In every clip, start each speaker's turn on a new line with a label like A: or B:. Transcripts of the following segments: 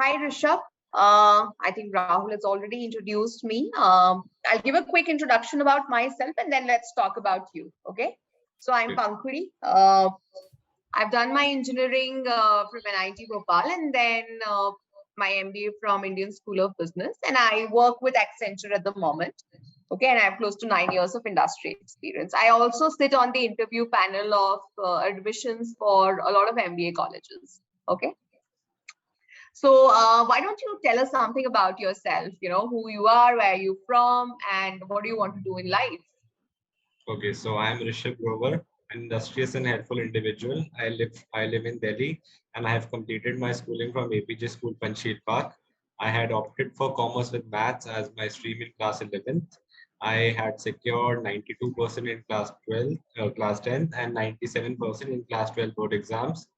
A: Hi, Rishabh. I think Rahul has already introduced me. I'll give a quick introduction about myself and then let's talk about you. Okay. So I'm Pankuri. I've done my engineering from NIT Bhopal and then my MBA from Indian School of Business. And I work with Accenture at the moment. Okay. And I have close to 9 years of industry experience. I also sit on the interview panel of admissions for a lot of MBA colleges. Okay. So why don't you tell us something about yourself, who you are, where you're from, and what do you want to do in life?
B: Okay, so I'm Rishabh Grover, an industrious and helpful individual. I live in Delhi and I have completed my schooling from APJ School, Panchsheel Park. I had opted for commerce with maths as my stream in class 11th. I had secured 92% in class 10th and 97% in class 12 board exams.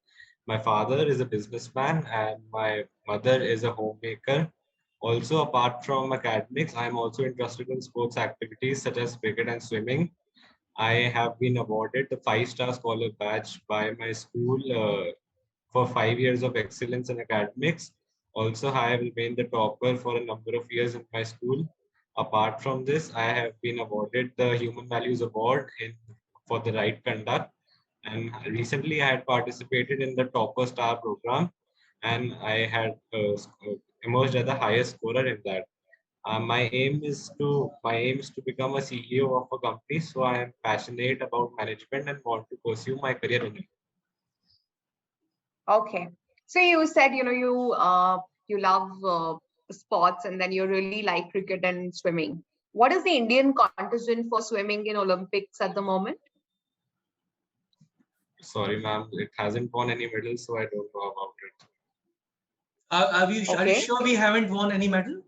B: My father is a businessman and my mother is a homemaker. Also, apart from academics, I am also interested in sports activities such as cricket and swimming. I have been awarded the 5-star scholar badge by my school for 5 years of excellence in academics. Also, I have remained the topper for a number of years in my school. Apart from this, I have been awarded the Human Values Award for the right conduct. And recently, I had participated in the Topper Star program, and I had emerged as the highest scorer in that. My aim is to become a CEO of a company. So I am passionate about management and want to pursue my career in it.
A: Okay. So you said, you love sports and then you really like cricket and swimming. What is the Indian contingent for swimming in Olympics at the moment?
B: Sorry, ma'am, it hasn't won any medals, so I don't know about it.
C: Are you
A: Okay.
C: sure we haven't won any medal?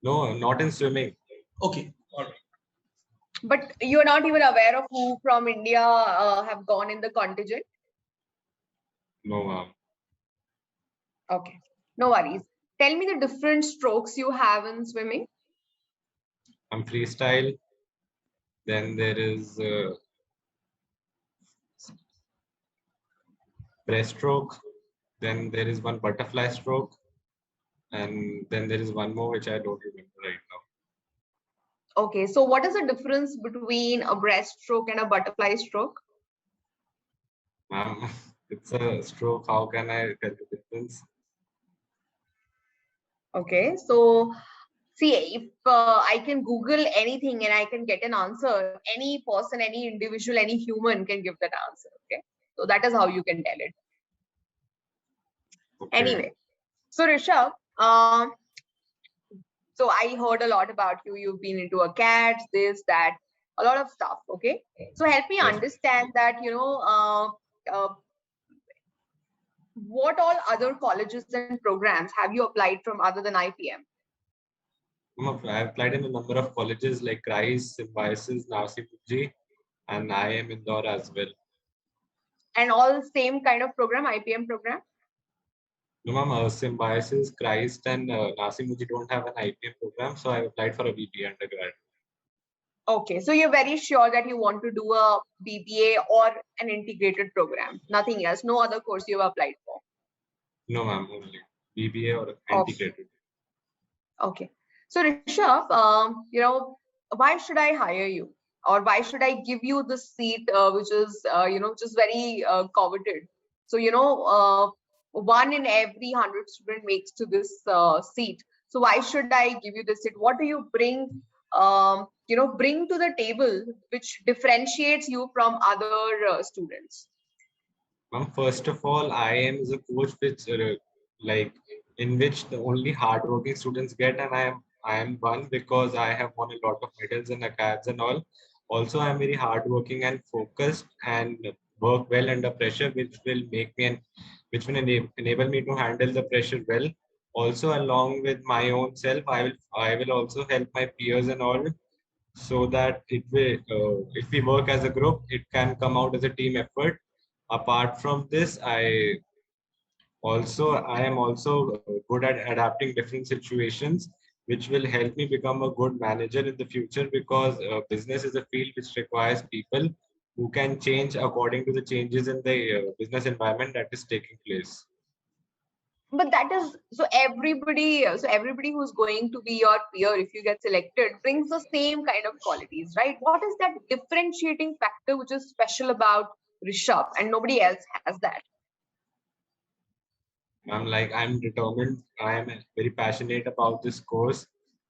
B: No, not in swimming.
C: Okay. All right.
A: But you're not even aware of who from India have gone in the contingent?
B: No, ma'am.
A: Okay. No worries. Tell me the different strokes you have in swimming.
B: I'm freestyle. Then there is breaststroke. Then there is one butterfly stroke. And then there is one more which I don't remember right now.
A: Okay, so what is the difference between a breaststroke and a butterfly stroke?
B: Ma'am, it's a stroke. How can I tell the difference?
A: Okay, so see, if I can Google anything and I can get an answer, any person, any individual, any human can give that answer. Okay, so that is how you can tell it.
B: Okay.
A: Anyway, so Rishabh, so I heard a lot about you. You've been into a cats, this, that, a lot of stuff. Okay, so help me
B: Yes.
A: understand that what all other colleges and programs have you applied from other than IPM?
B: I've applied in a number of colleges like Christ, Symbiosis, Narsimji, and I am Indore as well.
A: And all same kind of program, IPM program?
B: No, ma'am, Symbiosis, Christ, and Narsimji don't have an IPM program, so I applied for a BBA undergrad.
A: Okay, so you're very sure that you want to do a BBA or an integrated program, nothing else, no other course you've applied for?
B: No, ma'am, only BBA or integrated.
A: Okay. So Rishabh, why should I hire you? Or why should I give you this seat, which is, just very coveted? So, one in every 100 student makes to this seat. So why should I give you this seat? What do you bring, bring to the table, which differentiates you from other students?
B: Ma'am, first of all, IIM is a course which, in which the only hardworking students get, and I am one because I have won a lot of medals in acads and all. Also, I'm very hardworking and focused and work well under pressure, which will enable me to handle the pressure well. Also, along with my own self, I will also help my peers and all, so that if we work as a group, it can come out as a team effort. Apart from this, I am also good at adapting different situations, which will help me become a good manager in the future, because business is a field which requires people who can change according to the changes in the business environment that is taking place.
A: But that is so everybody who's going to be your peer if you get selected brings the same kind of qualities, right? What is that differentiating factor which is special about Rishabh and nobody else has that?
B: I'm determined. I am very passionate about this course,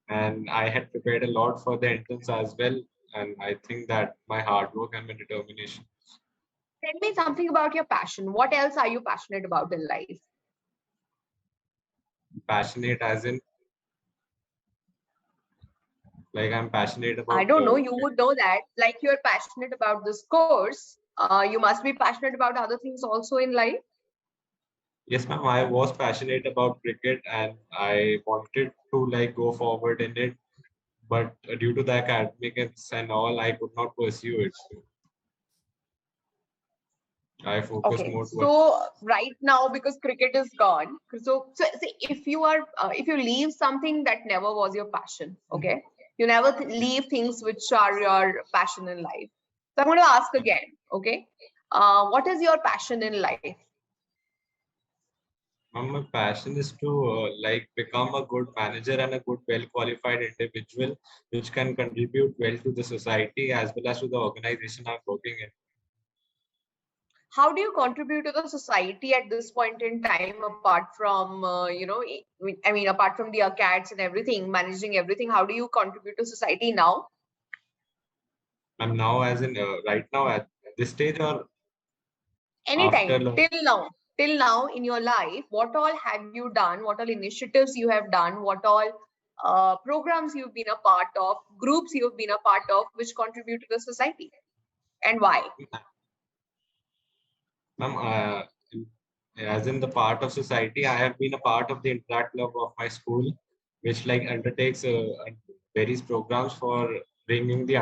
B: and I had prepared a lot for the entrance as well. And I think that my hard work and my determination.
A: Tell me something about your passion. What else are you passionate about in life?
B: Passionate as in, like, I'm passionate
A: I
B: about.
A: don't know. You would know that. Like you're passionate about this course. You must be passionate about other things also in life.
B: Yes, ma'am. I was passionate about cricket, and I wanted to like go forward in it, but due to the academics and all, I could not pursue it. I focus
A: Okay,
B: more towards.
A: so right now because cricket is gone, so see, if you leave something that never was your passion, okay, you never leave things which are your passion in life. So I'm going to ask again, okay, what is your passion in life?
B: My passion is to like become a good manager and a good, well-qualified individual, which can contribute well to the society as well as to the organization I'm working in.
A: How do you contribute to the society at this point in time, apart from I mean, apart from the cats and everything, managing everything? How do you contribute to society now?
B: I'm now, as in right now at this stage or after.
A: Anytime, till now in your life, what all have you done? What all initiatives you have done? What all programs you've been a part of? Groups you've been a part of, which contribute to the society, and why?
B: Ma'am, as in the part of society, I have been a part of the Interact Club of my school, which like undertakes various programs for bringing the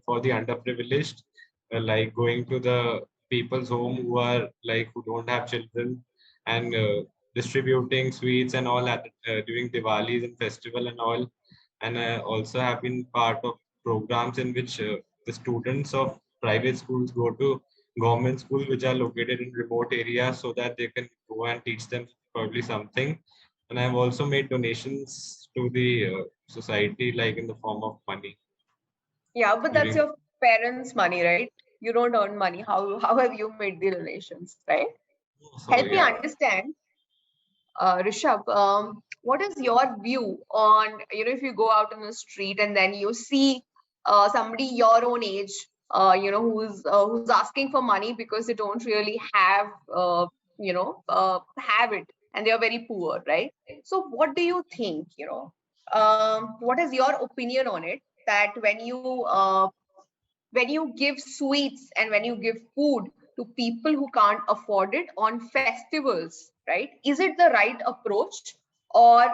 B: for the underprivileged, like going to the people's home who are like who don't have children, and distributing sweets and all at during Diwalis and festival and all. And I also have been part of programs in which the students of private schools go to government schools which are located in remote areas so that they can go and teach them probably something. And I've also made donations to the society, like in the form of money.
A: Yeah, but that's
B: During,
A: your parents' money, right? You don't earn money. How have you made the donations, right?
B: so
A: Help me
B: yeah,
A: understand, Rishabh, what is your view on, if you go out in the street and then you see somebody your own age, who's asking for money because they don't really have it and they are very poor, right? So what do you think, what is your opinion on it that when you give sweets and when you give food to people who can't afford it on festivals, right? Is it the right approach, or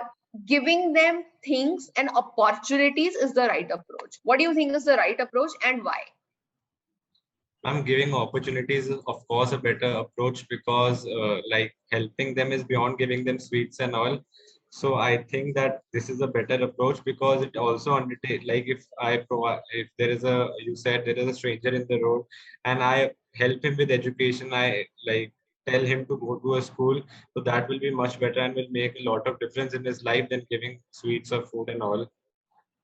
A: giving them things and opportunities is the right approach? What do you think is the right approach and why?
B: I'm giving opportunities is of course a better approach because like helping them is beyond giving them sweets and all. So I think that this is a better approach because it also undertake, like if I provide, if there is a, you said there is a stranger in the road and I help him with education, I like tell him to go to a school, so that will be much better and will make a lot of difference in his life than giving sweets or food and all.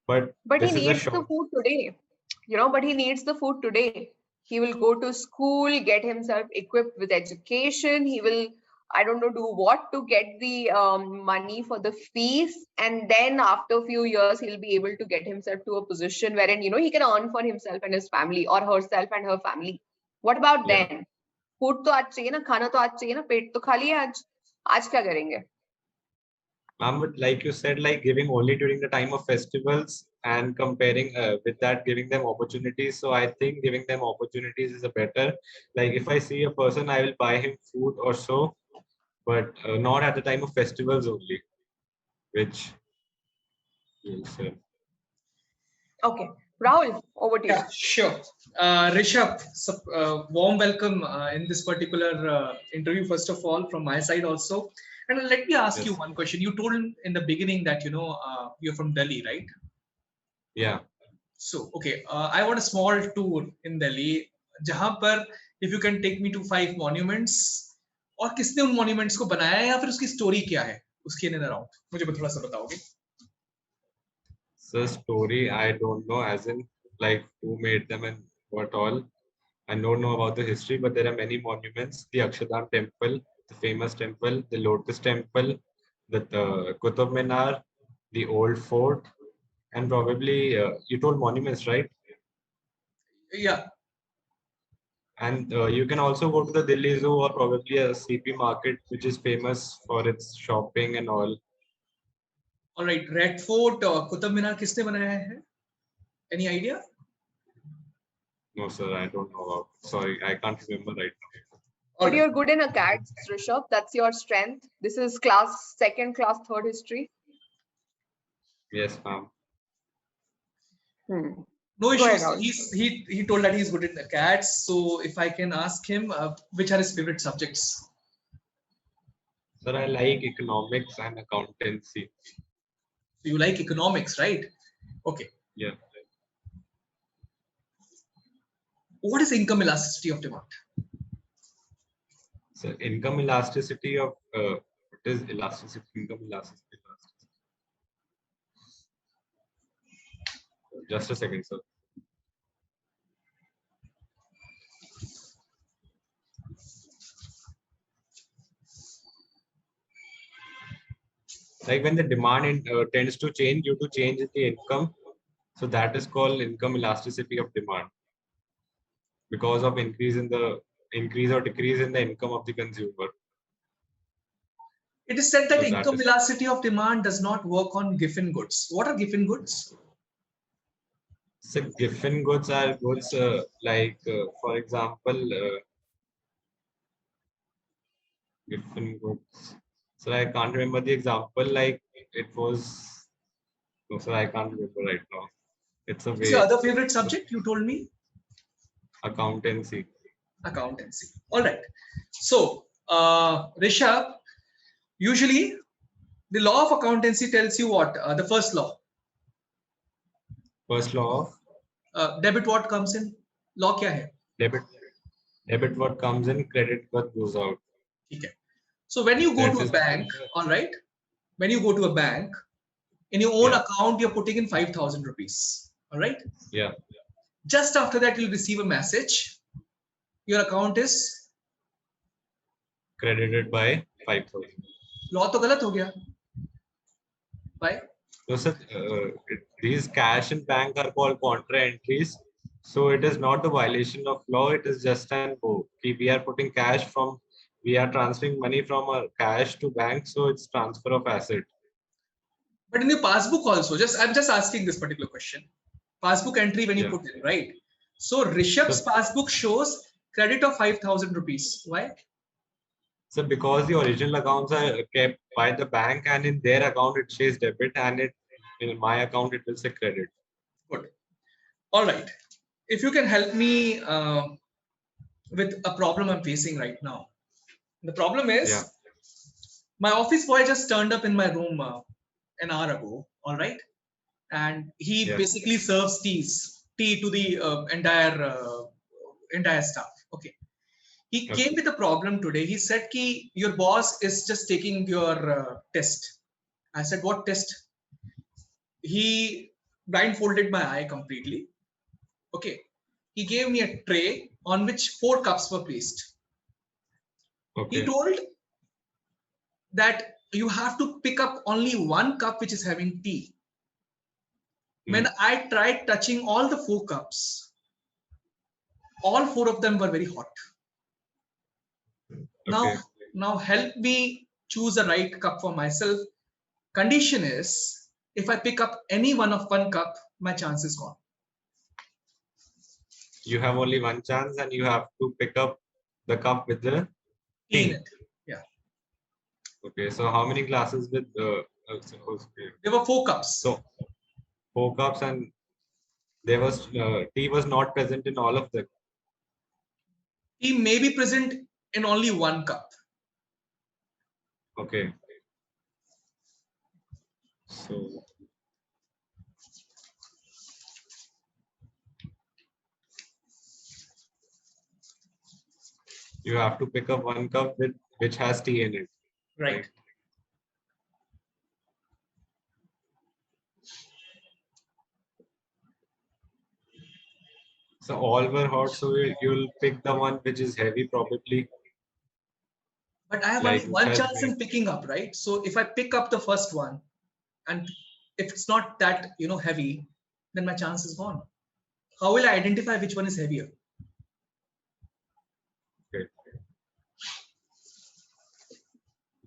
B: But
A: But he
B: this is a
A: needs the
B: short.
A: food today, but he needs the food today. He will go to school, get himself equipped with education. He will, I don't know, do what to get the money for the fees. And then after a few years, he'll be able to get himself to a position wherein, he can earn for himself and his family, or herself and her family. What about
B: Yeah.
A: then? Food तो आज चाहिए ना, खाना तो आज चाहिए ना, पेट तो खाली है आज. आज क्या करेंगे?
B: But like you said, like giving only during the time of festivals and comparing with that, giving them opportunities. So I think giving them opportunities is a better. Like if I see a person, I will buy him food or so, but not at the time of festivals only, which you'll say.
A: Okay, Rahul, over to you.
C: Yeah, sure. Rishabh, warm welcome in this particular interview, first of all, from my side also. And let me ask you
B: Yes.
C: one question. You told in the beginning that, you're from Delhi, right?
B: Yeah.
C: So, okay, I want a small tour in Delhi. Jahan par, if you can take me to 5 monuments और किसने उन monuments को बनाया है या फिर उसकी story क्या है उसकी इन एंड अराउंड, मुझे थोड़ा सा बताओगे?
B: So story, I don't know, as in like who made them and what all. I don't know about the history, but there are many monuments. The Akshardham Temple, the famous temple, the Lotus Temple, the Qutub Minar, the Old Fort, and probably you told monuments, right?
C: Yeah.
B: And you can also go to the Delhi Zoo or probably a CP market, which is famous for its shopping and all.
C: Alright, red fort और कुतुब मीनार किसने बनाया है? Any idea?
B: No, sir, I don't know about. Sorry, I can't remember right now.
A: But you're good in accounts, Rishabh. That's your strength. This is class second, class third history.
B: Yes, ma'am.
C: No
A: Go ahead,
C: issues.
A: Rahul.
C: He told that he's good in the cats. So if I can ask him, which are his favorite subjects?
B: Sir, I like economics and accountancy.
C: So you like economics, right? Okay.
B: Yeah.
C: What is income elasticity of demand?
B: So income elasticity of what is elasticity? Income elasticity. Just a second, sir. Like when the demand tends to change due to change in the income, so that is called income elasticity of demand because of increase or decrease in the income of the consumer.
C: It is said that
B: So
C: income elasticity of demand does not work on Giffen goods. What are Giffen goods?
B: So Giffen goods are goods like, for example, Giffen goods. So I can't remember the example. Like it was. No, sir, I can't remember right now. It's a
C: What's your
B: way.
C: other favorite subject? You told me
B: Accountancy.
C: accountancy. All right. So, Rishabh, usually the law of accountancy tells you what? The first law.
B: First law of
C: Debit what comes in? Law क्या है?
B: debit. Debit what comes in, credit what goes out.
C: Okay. So when you go
B: That
C: to a
B: is
C: bank, all right, when you go to a bank, in your own
B: Yeah.
C: account, you're putting in 5,000 rupees. All right.
B: Yeah.
C: Just after that, you'll receive a message. Your account is
B: Credited by 5,000.
C: law तो गलत हो गया. Why?
B: So, sir, these cash and bank are called contra entries. So it is not the violation of law. It is just an go. We are putting cash from, we are transferring money from our cash to bank. So it's transfer of asset.
C: But in your passbook also, I'm just asking this particular question. Passbook entry when you
B: Yeah.
C: put in, right? So Rishabh's passbook shows credit of 5,000 rupees. Why?
B: So because the original accounts are kept by the bank and in their account it says debit and in my account it will say credit.
C: Good. All right. If you can help me with a problem I'm facing right now. The problem is my office boy just turned up in my room an hour ago. All right. And he basically serves tea to the entire staff. Okay. He came with a problem today. He said, "Ki your boss is just taking your test." I said, "What test?" He blindfolded my eye completely. Okay. He gave me a tray on which 4 cups were placed.
B: Okay.
C: He told that you have to pick up only 1 cup which is having tea. When I tried touching all the 4 cups, all 4 of them were very hot.
B: Okay.
C: Now help me choose the right cup for myself. Condition is, if I pick up any one cup, my chance is gone.
B: You have only one chance and you have to pick up the cup with the
C: tea in it. Yeah.
B: Okay, so how many glasses with
C: There were 4 cups.
B: So 4 cups and there was tea was not present in all of them.
C: Tea may be present in only 1 cup.
B: Okay. So You have to pick up one cup with which has tea in it.
C: Right.
B: So all were hot, so you'll pick the one which is heavy probably,
C: But I have
B: like
C: only
B: which
C: one
B: has
C: chance
B: made.
C: in picking up, right? So if I pick up the first one and if it's not that, heavy, then my chance is gone. How will I identify which one is heavier?
B: Okay.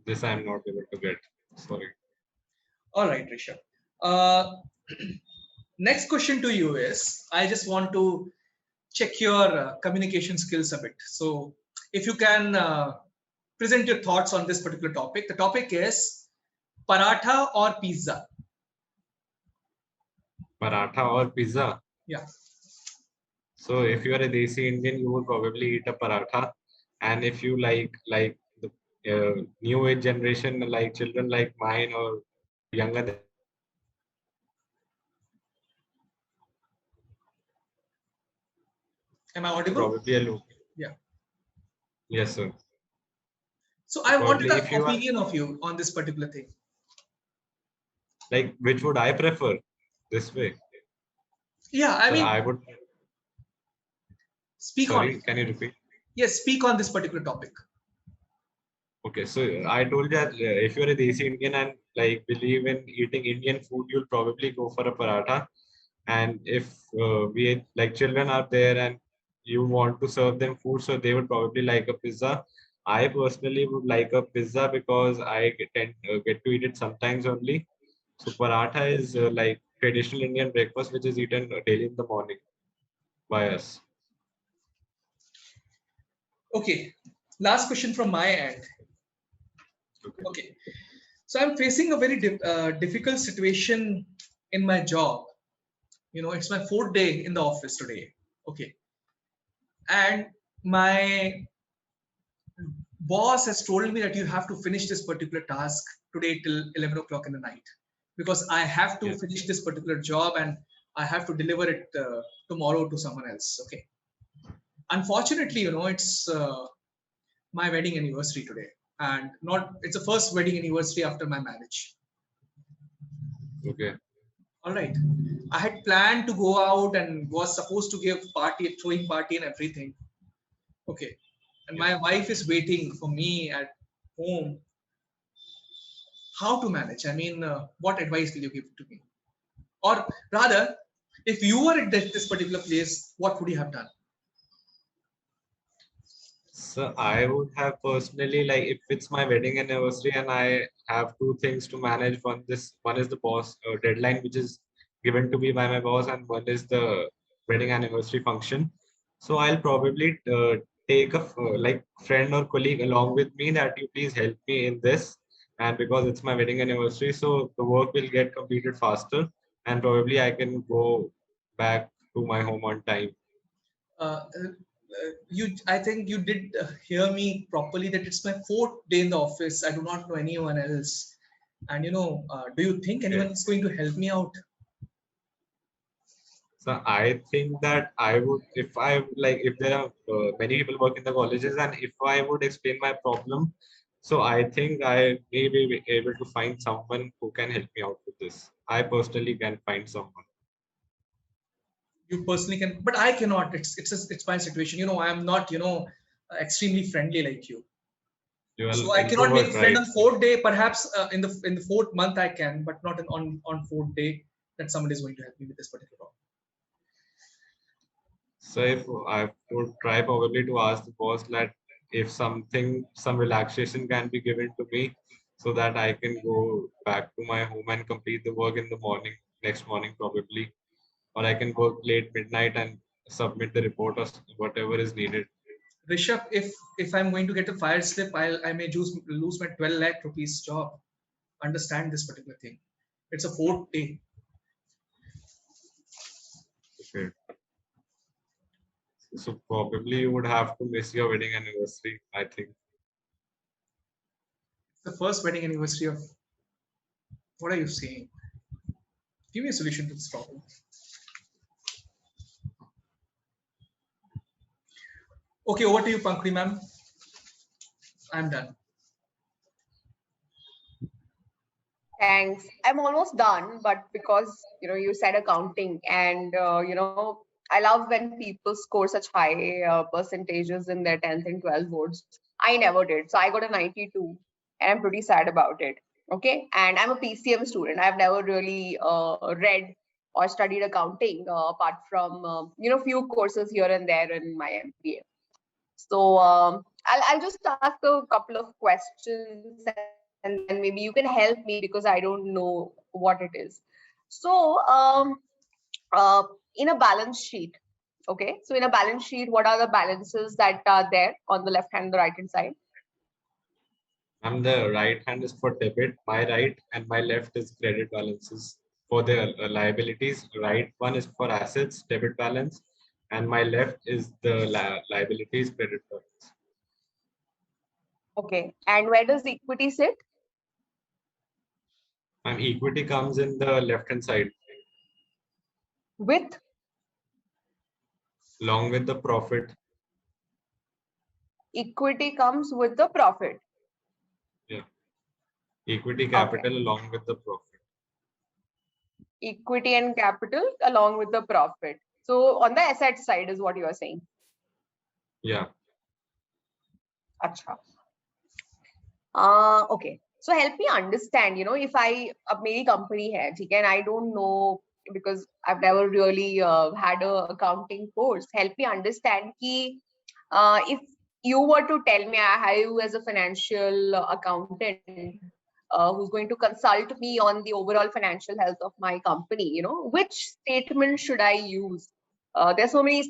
B: This I'm not able to get. Sorry.
C: All right, Rishabh. Uh, next question to you is, I just want to check your communication skills a bit. So if you can present your thoughts on this particular topic. The topic is paratha or pizza.
B: Paratha or pizza.
C: Yeah.
B: So if you are a Desi Indian, you would probably eat a paratha. And if you like the new age generation, like children like mine or younger than
C: Am I audible?
B: probably a low.
C: Yeah.
B: Yes, sir.
C: So
B: So
C: I wanted
B: probably
C: an
B: if you are
C: opinion of you on this particular thing.
B: like, which would I prefer this way?
C: Yeah, I
B: So
C: mean,
B: I would,
C: speak on it.
B: sorry, can you repeat?
C: Yes, speak on this particular topic.
B: Okay, so I told that if you're a Desi Indian and like believe in eating Indian food, you'll probably go for a paratha. And if we like children are there and you want to serve them food, so they would probably like a pizza. I personally would like a pizza because I get to eat it sometimes only. So paratha is like traditional Indian breakfast, which is eaten daily in the morning by us.
C: Okay, last question from my end.
B: Okay.
C: Okay, so I'm facing a very difficult situation in my job. It's my fourth day in the office today. Okay, and my boss has told me that you have to finish this particular task today till 11 o'clock in the night because I have to
B: Yeah.
C: finish this particular job and I have to deliver it tomorrow to someone else. Okay. Unfortunately, it's my wedding anniversary today, and not it's the first wedding anniversary after my marriage.
B: Okay.
C: All right. I had planned to go out and was supposed to give party, throwing party and everything. Okay. And
B: Yeah.
C: my wife is waiting for me at home. How to manage? I mean, what advice will you give to me? Or rather, if you were at this particular place, what would you have done?
B: So I would have personally like if it's my wedding anniversary and I have two things to manage. One is the boss deadline which is given to me by my boss, and one is the wedding anniversary function. So I'll probably take a like friend or colleague along with me that you please help me in this, and because it's my wedding anniversary, so the work will get completed faster, and probably I can go back to my home on time.
C: I think you did hear me properly that it's my fourth day in the office. I do not know anyone else. And do you think anyone
B: Okay.
C: is going to help me out?
B: So I think that I would, if I like, if there are many people work in the colleges, and if I would explain my problem, so I think I may be able to find someone who can help me out with this. I personally can find someone.
C: You personally can, but I cannot. It's my situation. I am not extremely friendly like you.
B: You are
C: So I cannot make
B: introvert,
C: a friend
B: right?
C: on fourth day. Perhaps in the fourth month I can, but not on fourth day that somebody is going to help me with this particular problem.
B: So if I would try probably to ask the boss that if some relaxation can be given to me, so that I can go back to my home and complete the work in the morning, next morning probably, or I can work late midnight and submit the report or whatever is needed.
C: Rishabh, if I'm going to get a fire slip, I may lose my 12 lakh rupees job. Understand this particular thing. It's a fourth day.
B: Okay. So probably you would have to miss your wedding anniversary, I think.
C: It's the first wedding anniversary of. What are you saying? Give me a solution to this problem. Okay, over to you, Pankri ma'am. I'm done.
A: Thanks. I'm almost done, but because you said accounting, and I love when people score such high percentages in their 10th and 12th boards. I never did, so I got a 92, and I'm pretty sad about it. Okay, and I'm a PCM student. I've never really read or studied accounting apart from few courses here and there in my MBA. So I'll just ask a couple of questions, and then maybe you can help me because I don't know what it is. So uh, in a balance sheet, okay. So in a balance sheet, what are the balances that are there on the left hand and the right hand side?
B: And the right hand is for debit, my right, and my left is credit balances. For the liabilities, right one is for assets, debit balance, and my left is the liabilities, credit balance.
A: Okay. And where does the equity sit?
B: And equity comes in the left hand side
A: With
B: along with the profit.
A: equity comes with the profit.
B: Yeah. Equity
A: Okay.
B: capital along with the profit.
A: Equity and capital along with the profit. So on the asset side is what you are saying.
B: Yeah.
A: Acha. Okay. So help me understand, if I मेरी company है, ठीक है, and I don't know because I've never really had a accounting course. Help me understand कि if you were to tell me I hire you as a financial accountant who's going to consult me on the overall financial health of my company, which statement should I use? There's so many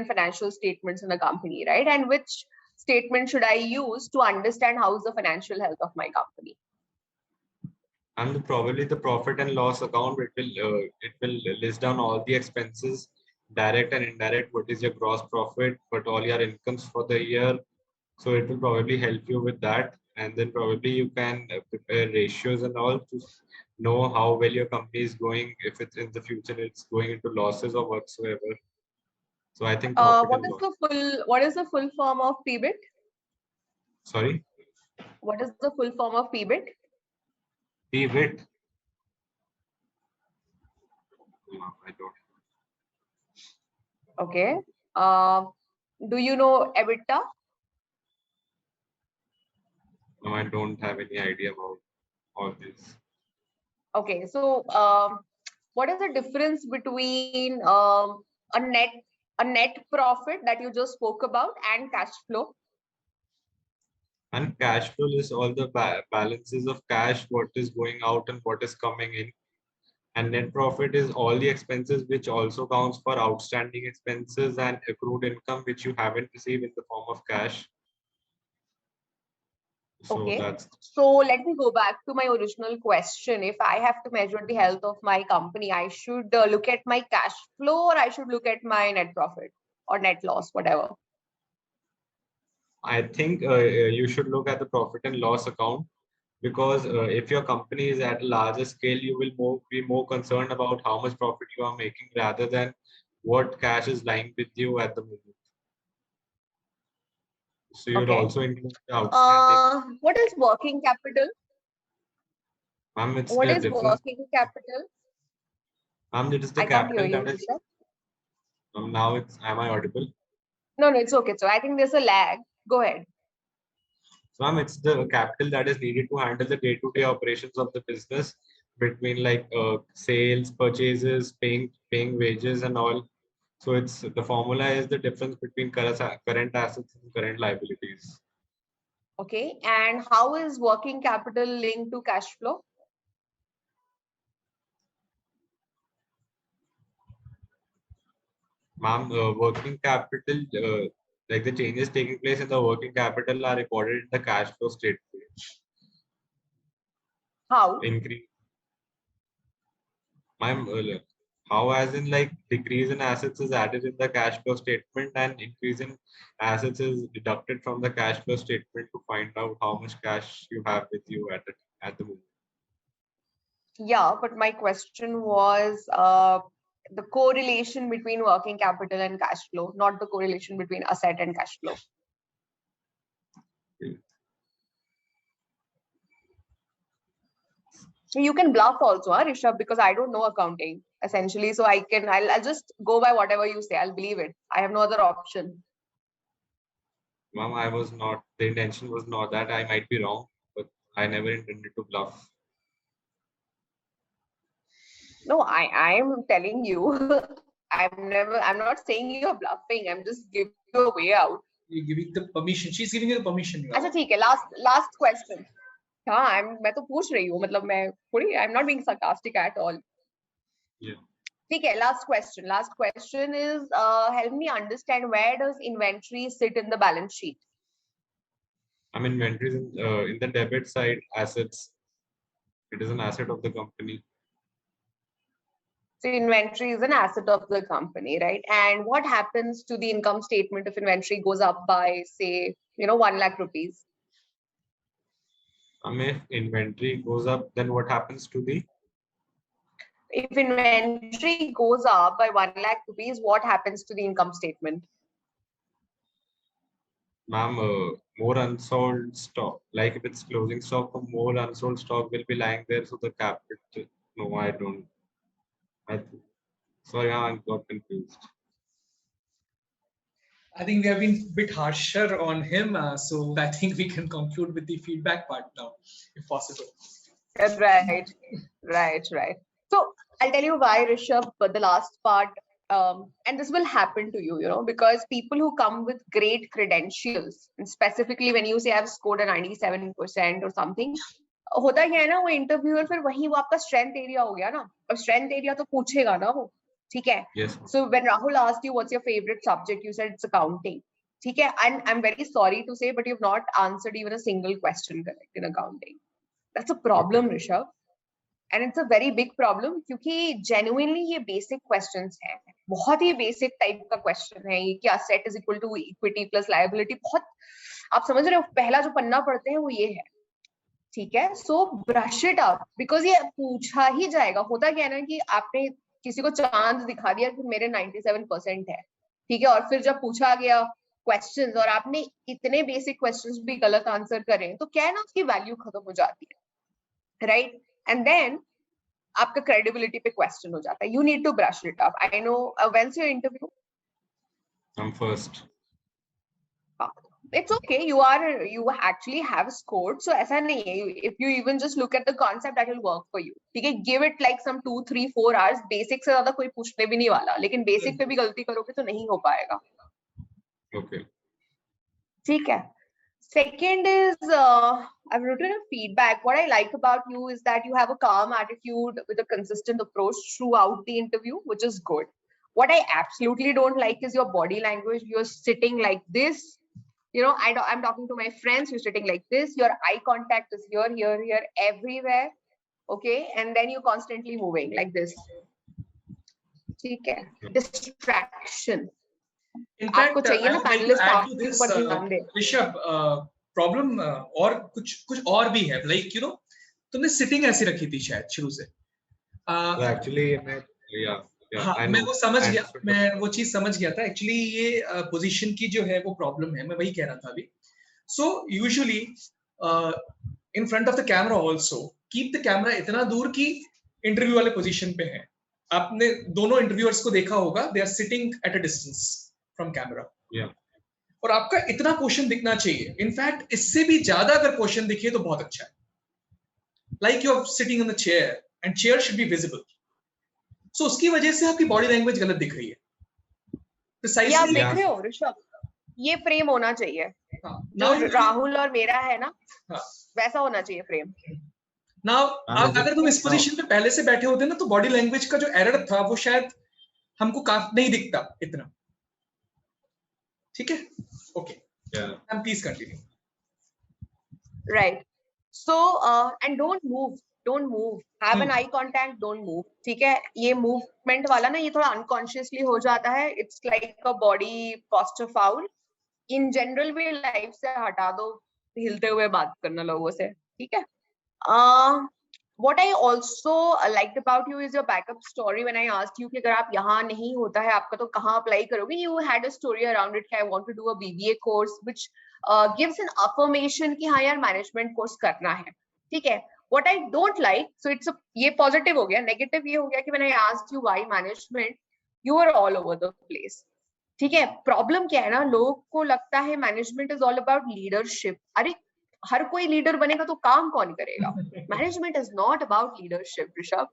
A: financial statements in a company, right? And which statement should I use to understand how is the financial health of my company?
B: And probably the profit and loss account, it will list down all the expenses, direct and indirect, what is your gross profit, what all your incomes for the year. So it will probably help you with that. And then probably you can prepare ratios and all to know how well your company is going, if it's in the future, it's going into losses or whatsoever. So I think profit and loss.
A: What is the full form of PBIT?
B: Sorry?
A: What is the full form of PBIT?
B: PBIT. No, I don't.
A: Okay. Do you know EBITDA?
B: No, I don't have any idea about all this.
A: Okay. So what is the difference between a net profit that you just spoke about and cash flow?
B: And cash flow is all the balances of cash, what is going out and what is coming in. And net profit is all the expenses, which also counts for outstanding expenses and accrued income, which you haven't received in the form of cash. So
A: Okay.
B: that's.
A: So let me go back to my original question. If I have to measure the health of my company, I should look at my cash flow, or I should look at my net profit or net loss, whatever.
B: I think you should look at the profit and loss account, because if your company is at a larger scale, you will be more concerned about how much profit you are making rather than what cash is lying with you at the moment. So you'd
A: Okay.
B: also include the outstanding.
A: What is working capital?
B: It's
A: What
B: the
A: is
B: difference.
A: working capital?
B: It is the
A: I can't hear
B: capital
A: you.
B: that is. Now am I audible?
A: No, it's okay. So I think there's a lag. Go ahead.
B: So it's the capital that is needed to handle the day-to-day operations of the business, between like sales, purchases, paying wages and all. So it's the formula is the difference between current assets and current liabilities.
A: Okay. And how is working capital linked to cash flow?
B: Ma'am, working capital, like the changes taking place in the working capital are recorded in the cash flow statement.
A: How?
B: Increase. Ma'am, how as in like decrease in assets is added in the cash flow statement and increase in assets is deducted from the cash flow statement to find out how much cash you have with you at the moment.
A: Yeah, but my question was the correlation between working capital and cash flow, not the correlation between asset and cash flow. You can bluff also, huh, Rishabh, because I don't know accounting essentially. So I'll just go by whatever you say. I'll believe it. I have no other option.
B: Ma'am, the intention was not that. I might be wrong, but I never intended to bluff.
A: No, I'm telling you, I'm not saying you're bluffing. I'm just giving you a way out.
C: You're giving the permission. She's giving you the permission.
A: अच्छा ठीक है, last question. हाँ, मैं तो पूछ रही हूँ, मतलब मैं थोड़ी, I'm not being sarcastic at all.
B: Yeah.
A: ठीक है, last question is, help me understand, where does inventory sit in the balance sheet?
B: I mean, inventory in the debit side, assets. It is an asset of the company.
A: So inventory is an asset of the company, right? And what happens to the income statement if inventory goes up by, say, 1 lakh rupees?
B: I mean, if inventory goes up, then what happens to the?
A: If inventory goes up by 1 lakh rupees, what happens to the income statement?
B: Ma'am, more unsold stock. Like if it's closing stock, more unsold stock will be lying there. So the capital. No, I don't. Sorry, I got confused.
C: I think we have been a bit harsher on him, so I think we can conclude with the feedback part now, if possible.
A: Right. So I'll tell you why, Rishabh, but the last part, and this will happen to you, because people who come with great credentials, and specifically when you say I've scored a 97% or something, होता क्या है ना, वो interviewer फिर वही वो आपका strength area हो गया ना, अब स्ट्रेंथ एरिया तो पूछेगा ना वो, ठीक है?
B: Yes.
A: So when Rahul asked you what's your favorite subject, you said it's accounting. ठीक है? And I'm very sorry to say, but you've not answered even a single question correct in accounting. That's a problem,
B: Okay.
A: Rishabh. And it's a very big problem क्योंकि genuinely ये basic questions हैं, बहुत ही basic type का question है ये कि asset is equal to equity plus liability, बहुत आप समझ रहे हो, पहला जो पन्ना पढ़ते हैं वो ये है, ठीक है? So brush it up because ये पूछा ही जाएगा. होता क्या है ना कि आपने किसी को चांद दिखा दिया कि मेरे 97% है, ठीक है, और फिर जब पूछा गया क्वेश्चंस और आपने इतने बेसिक क्वेश्चंस भी गलत आंसर करें तो क्या है ना, उसकी वैल्यू खत्म हो जाती है, राइट? एंड देन आपका क्रेडिबिलिटी पे क्वेश्चन हो जाता है. You need to brush it up. I know when's your interview?
B: I'm first.
A: It's okay. You actually have scored, so ऐसा नहीं है. If you even just look at the concept, that will work for you. ठीक है, give it like some 2, 3, 4 hours. Basic से ज्यादा कोई पूछने भी नहीं वाला, लेकिन basic पे भी गलती करोगे तो नहीं हो पाएगा.
B: Okay.
A: ठीक है. Second is, I've written a feedback. What I like about you is that you have a calm attitude with a consistent approach throughout the interview, which is good. What I absolutely don't like is your body language. You're sitting like this. I'm talking to my friends. You're sitting like this. Your eye contact is here, everywhere. Okay, and then you're constantly moving like this. Okay, distraction.
C: In fact,
A: आपको चाहिए ना panelist आपके ऊपर ध्यान दे.
C: Rishabh, problem और कुछ और भी है, लाइक तुमने सिटिंग ऐसी रखी थी शायद शुरू से.
B: Actually,
C: हाँ, मैं वो समझ गया, मैं वो चीज समझ गया था. एक्चुअली ये पोजीशन की जो है वो प्रॉब्लम है, मैं वही कह रहा था अभी. So usually in front of the camera also keep the camera इतना दूर कि इंटरव्यू वाले पोजीशन पे है. आपने दोनों इंटरव्यूअर्स को देखा होगा, they are sitting at a distance from camera. और आपका इतना क्वेश्चन दिखना चाहिए. इनफैक्ट इससे भी ज्यादा अगर क्वेश्चन दिखे तो बहुत अच्छा है. Like you are sitting in the chair and chair should be visible. So उसकी वजह से आपकी बॉडी लैंग्वेज गलत दिख रही है.
A: ये आप देख रहे हो ऋषभ, ये फ्रेम होना चाहिए. जो राहुल और मेरा है ना, वैसा होना चाहिए फ्रेम.
C: नाउ अगर तुम इस पोजीशन पे पहले से बैठे होते ना तो बॉडी लैंग्वेज का जो एरर था वो शायद हमको नहीं दिखता इतना. ठीक है, okay, and please continue.
A: Right. So and don't move, have an eye contact, don't move. ठीक है, ये मूवमेंट वाला ना ये थोड़ा अनकॉन्शियसली हो जाता है. It's like a body posture foul. In general भी लाइफ से हटा दो, हिलते हुए बात करना लोगों से. ठीक है. What I also liked about you is your backup story. When I asked you कि अगर आप यहाँ नहीं होता है आपका तो कहाँ अप्लाई करोगे, you had a story around it कि I want to do a BBA course which gives an affirmation कि हाँ यार मैनेजमेंट कोर्स करना है. ठीक है, What I don't like, so it's a ये positive हो गया, negative ये हो गया कि when I asked you why management, you were all over the place. ठीक है, प्रॉब्लम क्या है ना, लोगों को लगता है management is all about leadership. अरे हर कोई लीडर बनेगा तो काम कौन करेगा? Management is not about leadership Rishabh.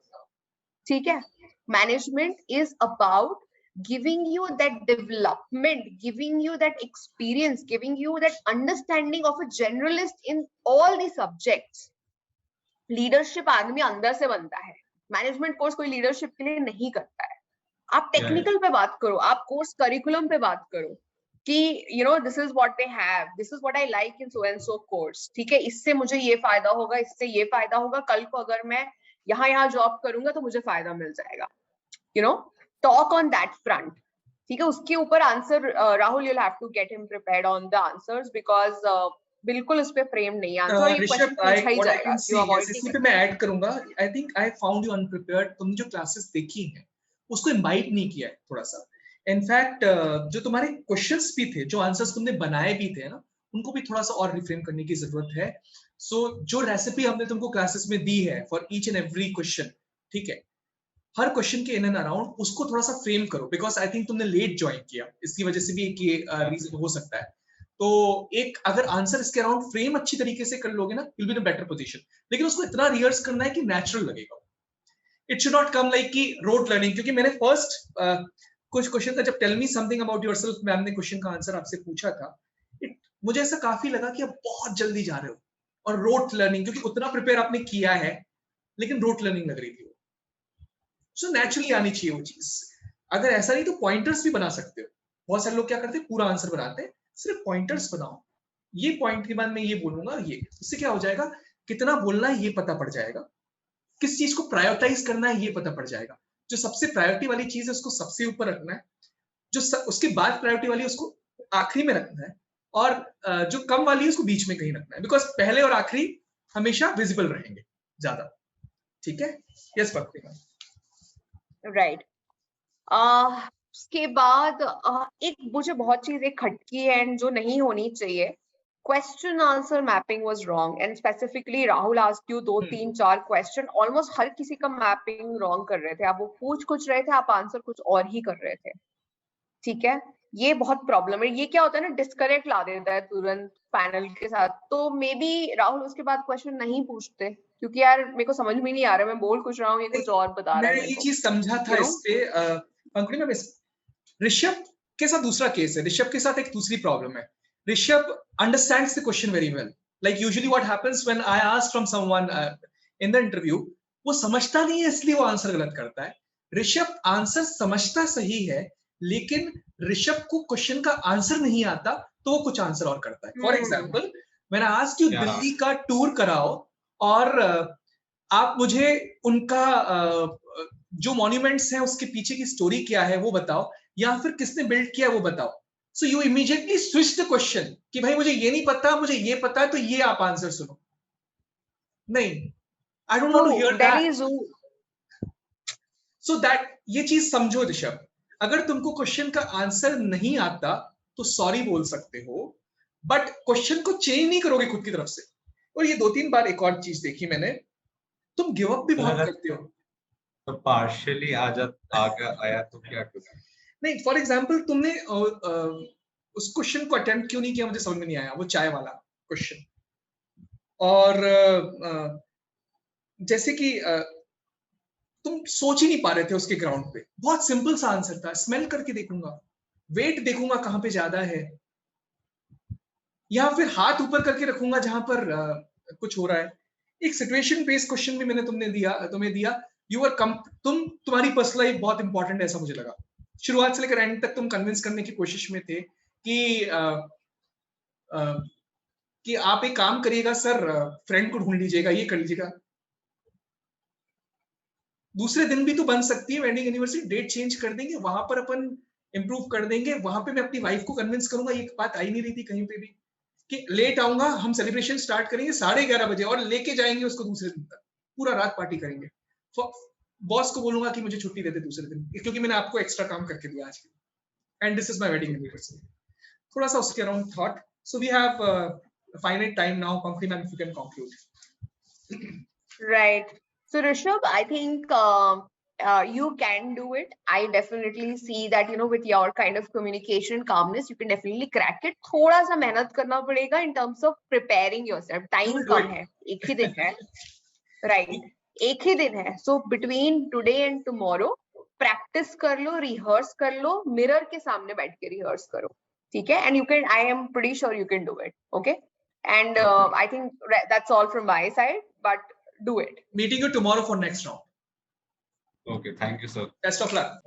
A: ठीक है, management is about giving you that development, giving you that experience, giving you that understanding of a generalist in all the subjects. Leadership आदमी अंदर से बनता है. मैनेजमेंट कोर्स कोई लीडरशिप के लिए नहीं करता है. आप टेक्निकल पे बात करो, आप कोर्स करिकुलम पे बात करो कि you know this is what they have, this is what I like in so and so course. ठीक है, इससे मुझे ये फायदा होगा, इससे ये फायदा होगा, कल को अगर मैं यहाँ जॉब करूंगा तो मुझे फायदा मिल जाएगा. You know, talk on that front. ठीक है, उसके ऊपर answer Rahul, you'll have to get him prepared on the answers because बिल्कुल उस पे फ्रेम नहीं. आंसर ये क्वेश्चन पूछा ही जाएगा. यू अवॉइड
C: इसी पे मैं ऐड करूंगा. I think I found you अनप्रिपेयर्ड. तुमने जो क्लासेस देखी हैं उसको इनवाइट नहीं किया है थोड़ा सा. इनफैक्ट जो तुम्हारे क्वेश्चंस भी थे, जो आंसर्स तुमने बनाए भी थे ना, उनको भी थोड़ा सा और रिफ्रेम करने की जरूरत है. सो जो रेसिपी हमने तुमको क्लासेस में दी है for each and every question, ठीक है, हर क्वेश्चन के इन एंड अराउंड उसको थोड़ा सा फ्रेम करो. बिकॉज आई थिंक तुमने लेट ज्वाइन किया, इसकी वजह से भी एक रीजन हो सकता है. तो एक अगर आंसर इसके अराउंड फ्रेम अच्छी तरीके से कर लोगे ना, will be in a better position. लेकिन उसको इतना रिहर्स करना है कि नेचुरल लगेगा. It should not come like कि रोड लर्निंग. क्योंकि मैंने फर्स्ट कुछ क्वेश्चन का जब tell me something about yourself ma'am ने क्वेश्चन का आंसर आपसे पूछा था, मुझे ऐसा काफी लगा कि आप बहुत जल्दी जा रहे हो और रोड लर्निंग, क्योंकि उतना प्रिपेयर आपने किया है लेकिन रोड लर्निंग लग रही थी. सो नेचुरली आनी चाहिए वो चीज. अगर ऐसा नहीं तो पॉइंटर्स भी बना सकते हो. बहुत सारे लोग क्या करते हैं, पूरा आंसर बनाते हैं, सिर्फ पॉइंटर्स बनाओ. ये पॉइंट के बाद मैं ये बोलूंगा, ये इससे क्या हो जाएगा, कितना बोलना है ये पता पड़ जाएगा, किस चीज को प्रायोरिटाइज करना है ये पता पड़ जाएगा. जो सबसे प्रायोरिटी वाली चीज है उसको सबसे ऊपर रखना है, जो उसके बाद प्रायोरिटी वाली है उसको आखिरी में रखना है, और जो कम वाली है उसको बीच में कहीं रखना है. बिकॉज पहले और आखिरी हमेशा विजिबल रहेंगे ज्यादा. ठीक है, यस भक्ति.
A: राइट. उसके बाद एक मुझे बहुत चीज एक खटकी है एंड जो नहीं होनी चाहिए. Question answer mapping was wrong and specifically Rahul asked you 2 3 4 question. Almost हर किसी का मैपिंग रॉन्ग कर रहे थे. आप वो पूछ कुछ रहे थे, आप आंसर कुछ और ही कर रहे थे. ठीक है, ये बहुत प्रॉब्लम है. ये क्या होता है ना, डिस्कनेक्ट ला देता है तुरंत पैनल के साथ. तो मे बी राहुल उसके बाद क्वेश्चन नहीं पूछते, क्योंकि यार मेरे को समझ में नहीं आ रहा, मैं बोल कुछ रहा हूँ, ये कुछ और बता रहा है.
C: मैं ये चीज समझा था इस पे पंकड़ी में. ऋषभ के साथ दूसरा केस है. ऋषभ के साथ एक दूसरी प्रॉब्लम है. Rishabh understands the question very well. Like usually what happens when I ask from someone in the interview, वो समझता नहीं है इसलिए वो आंसर गलत करता है. ऋषभ आंसर समझता सही है, लेकिन ऋषभ को क्वेश्चन का आंसर नहीं आता तो वो कुछ आंसर और करता है. फॉर एग्जाम्पल, मैंने आस्क्ड यू दिल्ली का टूर कराओ और आप मुझे उनका जो मॉन्यूमेंट्स हैं उसके पीछे की स्टोरी क्या है वो बताओ, या फिर किसने बिल्ड किया वो बताओ. So you immediately switch the question कि भाई मुझे ये नहीं पता, मुझे ये पता है, तो ये आप आंसर सुनो. नहीं, I don't want to hear that. So that ये चीज समझो ऋषभ. अगर तुमको क्वेश्चन का आंसर नहीं आता तो सॉरी बोल सकते हो, बट क्वेश्चन को चेंज नहीं करोगे खुद की तरफ से. और ये 2-3 बार एक और चीज देखी मैंने, तुम गिव अप भी बहुत करते हो.
B: तो पार्शियली आया तो क्या करूं?
C: नहीं, फॉर एग्जांपल तुमने उस क्वेश्चन को अटेम्प्ट क्यों नहीं किया, मुझे समझ में नहीं आया. वो चाय वाला क्वेश्चन, और जैसे कि तुम सोच ही नहीं पा रहे थे उसके ग्राउंड पे. बहुत सिंपल सा आंसर था, स्मेल करके देखूंगा, वेट देखूंगा कहां पे ज्यादा है, या फिर हाथ ऊपर करके रखूंगा जहां पर कुछ हो रहा है. एक सिचुएशन बेस्ड क्वेश्चन भी मैंने तुम्हें दिया. तुम्हारी पर्सनल लाइफ बहुत इंपॉर्टेंट है ऐसा मुझे लगा. शुरुआत से लेकर एंड तक तुम कन्विंस करने की कोशिश में थे कि आप एक काम करिएगा सर, फ्रेंड को ढूंढ लीजिएगा, ये कर लीजिएगा. दूसरे दिन भी तो बन सकती है वेडिंग एनिवर्सरी, डेट चेंज कर देंगे, वहां पर अपन इंप्रूव कर देंगे. वहां पे मैं अपनी वाइफ को कन्विंस करूंगा. ये बात आई नहीं रही थी कहीं पे भी कि लेट आऊंगा, हम सेलिब्रेशन स्टार्ट करेंगे 11:30 बजे और लेके जाएंगे उसको दूसरे दिन तक, पूरा रात पार्टी करेंगे. बॉस को बोलूंगा कि मुझे छुट्टी देते दूसरे दिन, क्योंकि मैंने आपको एक्स्ट्रा काम करके दिया आज. And this is my wedding anniversary. थोड़ा सा उसके around thought. So we have finite time now. Company ma'am, if you can conclude.
A: Right. So Rishabh, I think you can do it. I definitely see that, with your kind of communication calmness, you can definitely crack it. थोड़ा सा मेहनत करना पड़ेगा in terms of preparing yourself. Time
C: Do
A: come
C: it.
A: है, एक ही दिन है. Right. एक ही दिन है. So between today and tomorrow, practice कर लो, rehearse कर लो, mirror के सामने बैठ के rehearse करो. ठीक है? And I am pretty sure you can do it. Okay? And
B: Okay.
A: I think that's all from my side, but do it.
C: Meeting you tomorrow for next round.
B: Okay, thank you, sir.
C: Best of luck.